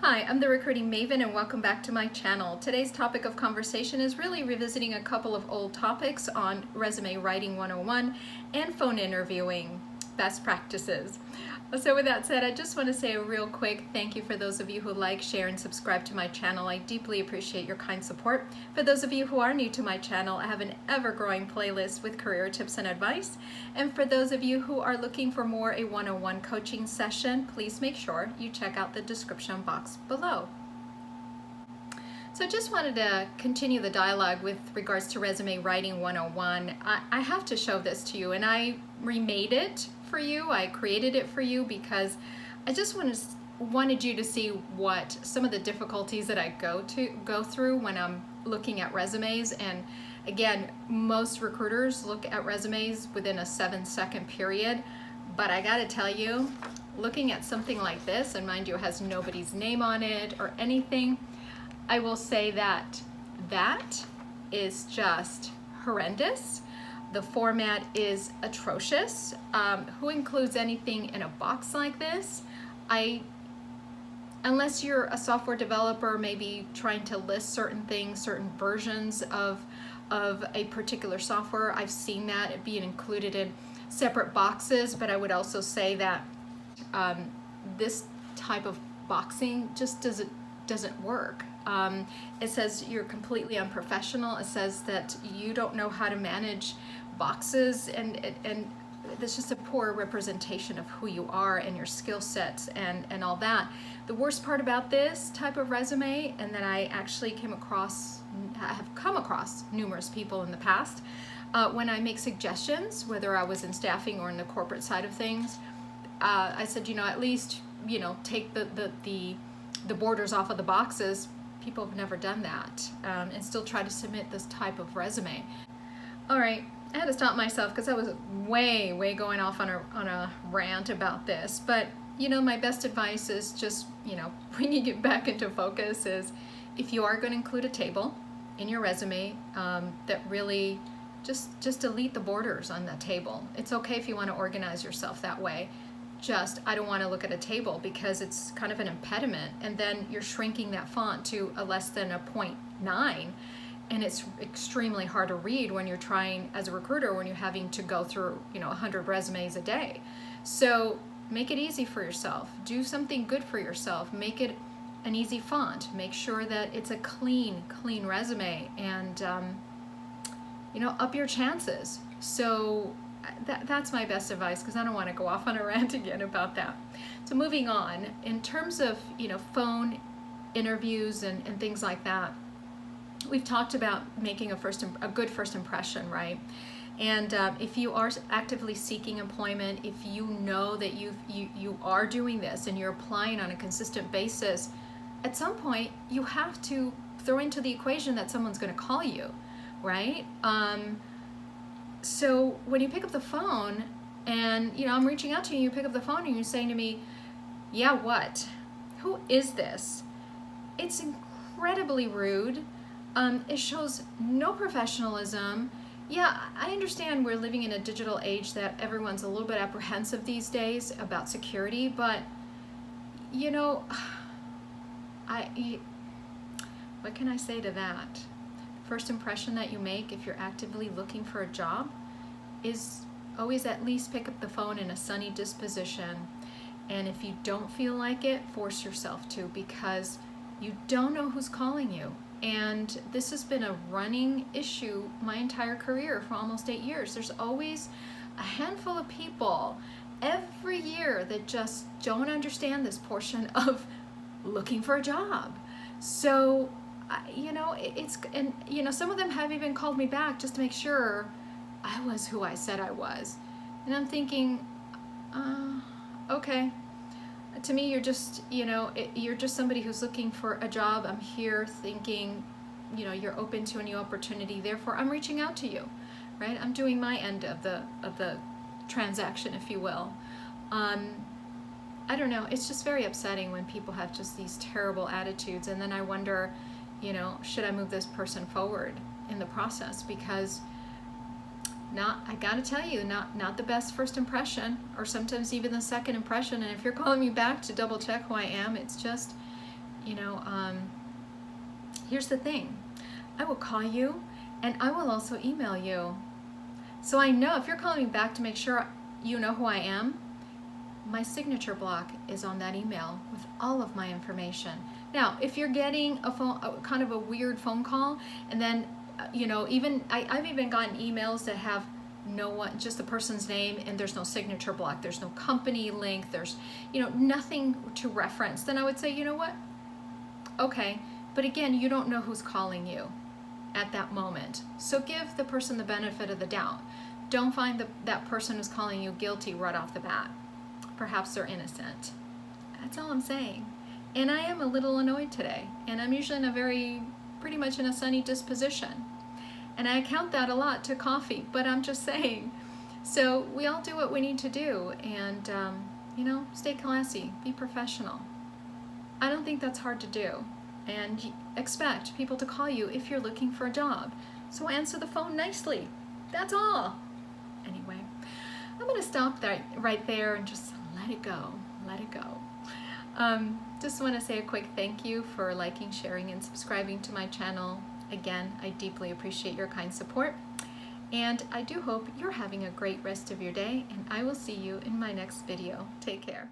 Hi, I'm the Recruiting Maven and welcome back to my channel. Today's topic of conversation is really revisiting a couple of old topics on Resume Writing 101 and phone interviewing best practices. So with that said, I just want to say a real quick thank you for those of you who like, share, and subscribe to my channel. I deeply appreciate your kind support. For those of you who are new to my channel, I have an ever-growing playlist with career tips and advice. And for those of you who are looking for more a one-on-one coaching session, please make sure you check out the description box below. So I just wanted to continue the dialogue with regards to Resume Writing 101. I have to show this to you, and I remade it for you. I created it for you because I just wanted you to see what some of the difficulties that I go through when I'm looking at resumes. And again, most recruiters look at resumes within a 7-second period, but I gotta tell you, looking at something like this, and mind you, it has nobody's name on it or anything, I will say that that is just horrendous. The format is atrocious. Who includes anything in a box like this? Unless you're a software developer, maybe trying to list certain things, certain versions of a particular software, I've seen that being included in separate boxes, but I would also say that this type of boxing just doesn't work. It says you're completely unprofessional. It says that you don't know how to manage boxes, and it's just a poor representation of who you are and your skill sets and all that. The worst part about this type of resume, and that I actually have come across numerous people in the past, when I make suggestions, whether I was in staffing or in the corporate side of things, I said, at least, take the borders off of the boxes. People have never done that and still try to submit this type of resume. All right, I had to stop myself because I was way going off on a rant about this. But my best advice is just bringing it back into focus is if you are going to include a table in your resume, that really just delete the borders on that table. It's okay if you want to organize yourself that way. I don't want to look at a table because it's kind of an impediment, and then you're shrinking that font to a less than a 0.9, and it's extremely hard to read when you're trying, as a recruiter, when you're having to go through 100 resumes a day. So make it easy for yourself. Do something good for yourself. Make it an easy font. Make sure that it's a clean resume, and up your chances. So that's my best advice, because I don't want to go off on a rant again about that. So moving on, in terms of phone interviews and things like that, we've talked about making a good first impression, right? And if you are actively seeking employment, if you know that you are doing this and you're applying on a consistent basis, at some point you have to throw into the equation that someone's going to call you, right? So when you pick up the phone and, I'm reaching out to you, you pick up the phone and you're saying to me, yeah, what? Who is this? It's incredibly rude. It shows no professionalism. Yeah, I understand we're living in a digital age that everyone's a little bit apprehensive these days about security, but, what can I say to that? First impression that you make if you're actively looking for a job is always at least pick up the phone in a sunny disposition. And if you don't feel like it, force yourself to, because you don't know who's calling you. And this has been a running issue my entire career for almost 8 years. There's always a handful of people every year that just don't understand this portion of looking for a job. So some of them have even called me back just to make sure I was who I said I was. And I'm thinking, okay, to me, you're just somebody who's looking for a job. I'm here thinking, you're open to a new opportunity. Therefore, I'm reaching out to you, right? I'm doing my end of the transaction, if you will. I don't know. It's just very upsetting when people have just these terrible attitudes, and then I wonder, should I move this person forward in the process? Because I gotta tell you, not the best first impression, or sometimes even the second impression. And if you're calling me back to double check who I am, it's just You know, here's the thing. I will call you and I will also email you. So I know if you're calling me back to make sure you know who I am, my signature block is on that email with all of my information. Now, if you're getting a kind of a weird phone call, and then, you know, I've even gotten emails that have no one, just the person's name, and there's no signature block, there's no company link, there's, you know, nothing to reference, then I would say, you know what? Okay, but again, you don't know who's calling you at that moment. So give the person the benefit of the doubt. Don't find that person who's calling you guilty right off the bat. Perhaps they're innocent. That's all I'm saying. And I am a little annoyed today, and I'm usually pretty much in a sunny disposition. And I account that a lot to coffee, but I'm just saying. So we all do what we need to do, and you know, stay classy, be professional. I don't think that's hard to do, and expect people to call you if you're looking for a job. So answer the phone nicely. That's all. Anyway, I'm going to stop right there and just let it go. Let it go. Just want to say a quick thank you for liking, sharing, and subscribing to my channel. Again, I deeply appreciate your kind support. And I do hope you're having a great rest of your day, and I will see you in my next video. Take care.